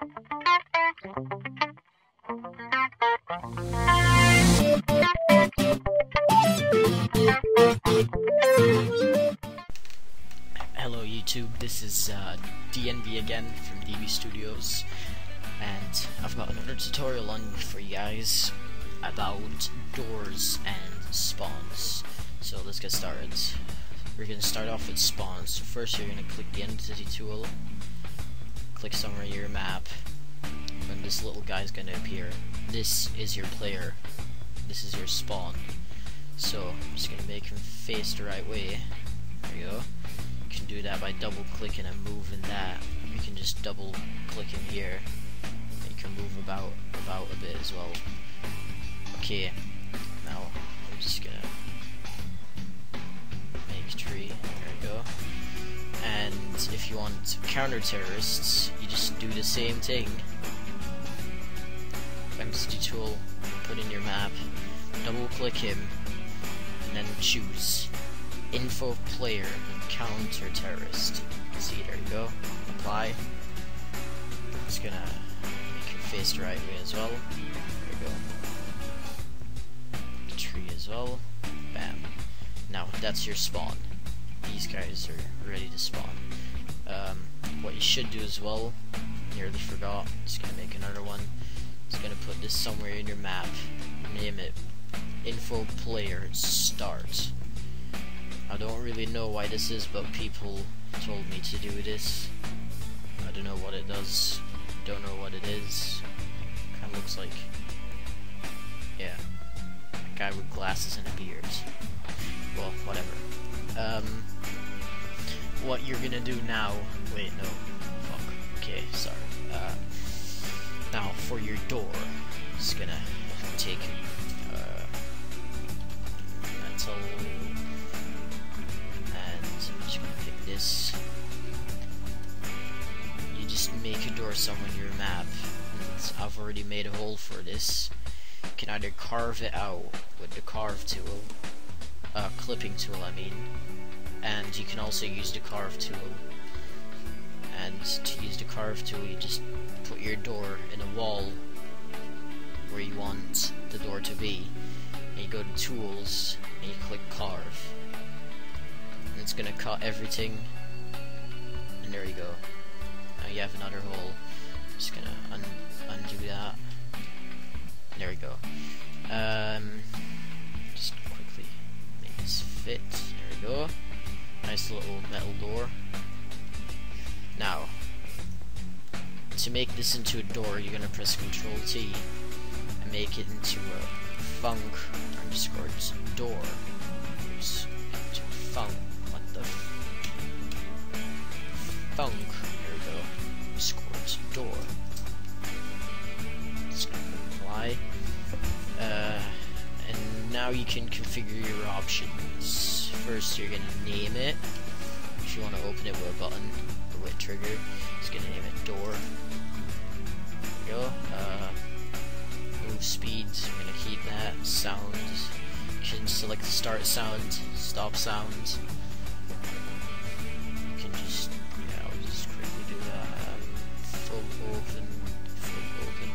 Hello YouTube, this is DNB again from DB Studios, and I've got another tutorial on for you guys about doors and spawns. So let's get started. We're going to start off with spawns. So first you're going to click the Entity tool, click somewhere in your map, and this little guy is going to appear. This is your player, this is your spawn. So I'm just going to make him face the right way. There you go. You can do that by double clicking and moving that. You can just double click in here. You can move about a bit as well. Okay, now I'm just gonna make a tree. There we go. And if you want counter terrorists, you just do the same thing. Entity tool, put in your map, double click him, and then choose info player counter terrorist. See, there you go. Apply. It's gonna make him face the right way as well. There you go. The tree as well. Bam. Now that's your spawn. These guys are ready to spawn. What you should do as well, nearly forgot, just gonna make another one. Just gonna put this somewhere in your map. Name it info player start. I don't really know why this is, but people told me to do this. I don't know what it does. Don't know what it is. Kinda looks like, yeah, a guy with glasses and a beard. Well, whatever. What you're gonna do now, wait, no, fuck, okay, sorry. Now for your door, just gonna take metal, and I'm just gonna pick this. You just make a door somewhere in your map, and I've already made a hole for this. You can either carve it out with the carve tool, clipping tool I mean, and you can also use the carve tool. And to use the carve tool, you just put your door in a wall where you want the door to be, and you go to tools and you click carve, and it's gonna cut everything, and there you go. Now you have another hole. Just gonna undo that. There we go. Just quickly make this fit. There we go. Nice little metal door. Now, to make this into a door, you're gonna press Ctrl T and make it into a func underscore door. Oops, into func. What the func? There we go. Underscore door. Just gonna apply. And now you can configure your options. First, you're gonna name it. If you want to open it with a button or with a trigger, just gonna name it door. There we go. Move speed, I'm gonna keep that. Sound, you can select the start sound, stop sound. You can just, yeah, I'll just quickly do that. Full open, full open.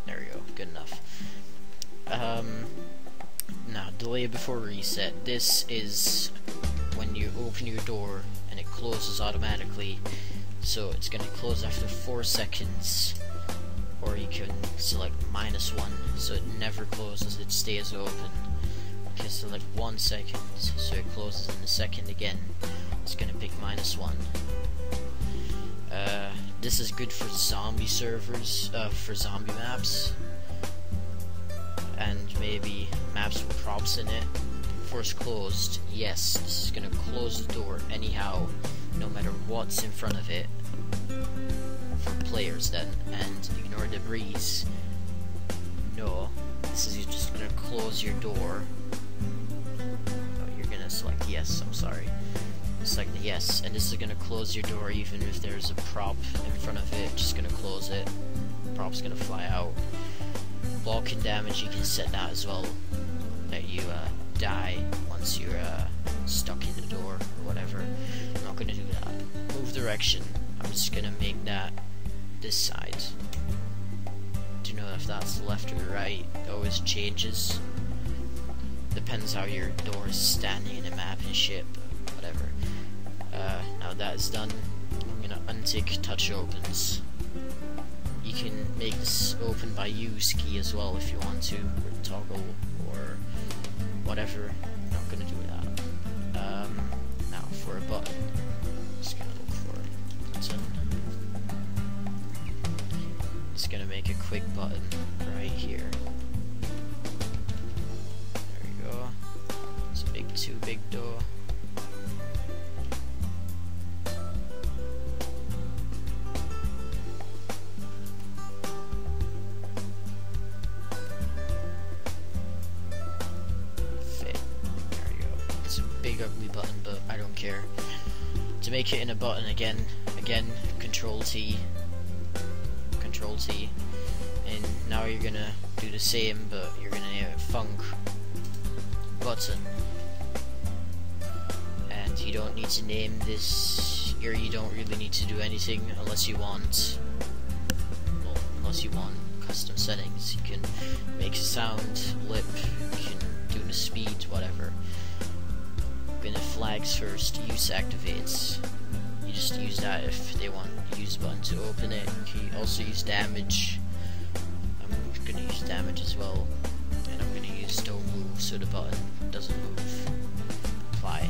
There we go, good enough. Now, delay before reset. This is when you open your door and it closes automatically. So it's going to close after 4 seconds, or you can select -1, so it never closes, it stays open. You can select 1 second, so it closes in a second again. It's going to pick -1. This is good for zombie servers, for zombie maps, and maybe maps with props in it. Force closed, yes, this is going to close the door anyhow, no matter what's in front of it, for players then. And ignore the breeze. No, this is just going to close your door. Oh, you're going to select yes, I'm sorry. Select the yes, and this is going to close your door even if there's a prop in front of it, just going to close it. Prop's going to fly out. Blocking damage, you can set that as well, that you die once you're stuck in the door or whatever. not gonna do that. Move direction. I'm just gonna make that this side. Do you know if that's the left or the right? It always changes. Depends how your door is standing in the map and shit, but whatever. Now that is done, I'm gonna untick touch opens. You can make this open by use key as well if you want to, or toggle, or whatever. I'm not gonna do that. Now for a button, just gonna look for a button. Just gonna make a quick button right here. There we go. It's a big, too big door. Big ugly button, but I don't care. To make it in a button again, Control T, and now you're gonna do the same, but you're gonna name it Funk Button. And you don't need to name this, or you don't really need to do anything unless you want. Well, unless you want custom settings. You can make a sound, lip, you can do the speed, whatever. When it flags first, use activates. You just use that if they want the use button to open it. You can also use damage. I'm gonna use damage as well, and I'm gonna use don't move so the button doesn't move. Apply.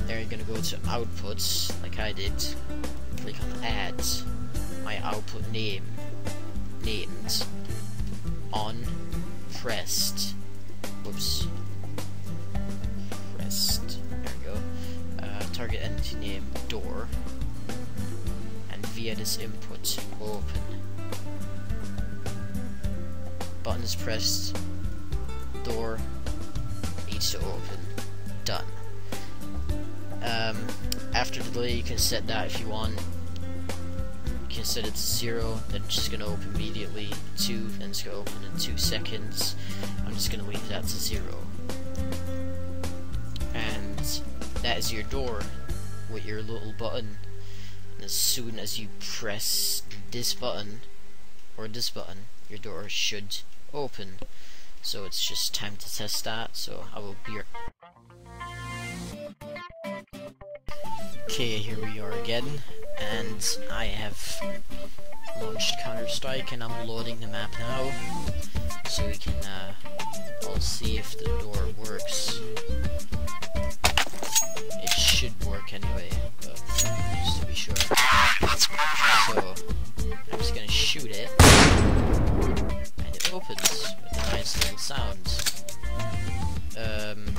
Then you're gonna go to outputs like I did. Click on add. My output name named on pressed. Whoops. Pressed. Target entity name door, and via this input open. Button is pressed, door needs to open. Done. After delay you can set that if you want. You can set it to 0, then it's just gonna open immediately. 2, then it's gonna open in 2 seconds. I'm just gonna leave that to 0. That is your door with your little button. And as soon as you press this button or this button, your door should open. So it's just time to test that. So I will be Okay, here we are again, and I have launched Counter-Strike and I'm loading the map now, so we can all see if the door works. It should work anyway, but just to be sure. So, I'm just gonna shoot it, and it opens with a nice little sound. I'm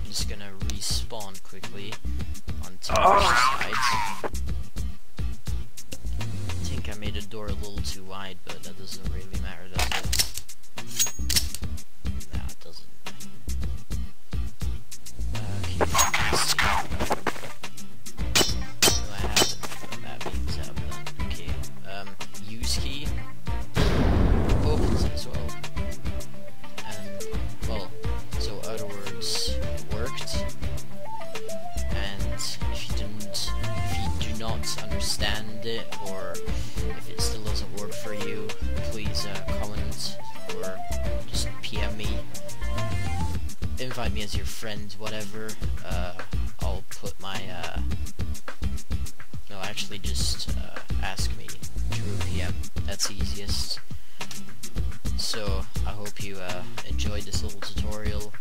just gonna respawn quickly on Tower's side. I think I made the door a little too wide, but that doesn't really matter, does it? Nah, it doesn't. Let's see. No, I haven't, but that means I've done. Okay, use key opens as well. And, well, so other words worked. And if you do not understand it, or if it still doesn't work for you, please comment or just PM me. Invite me as your friend, whatever. I'll put my, no, actually just ask me through PM. That's easiest. So, I hope you enjoyed this little tutorial.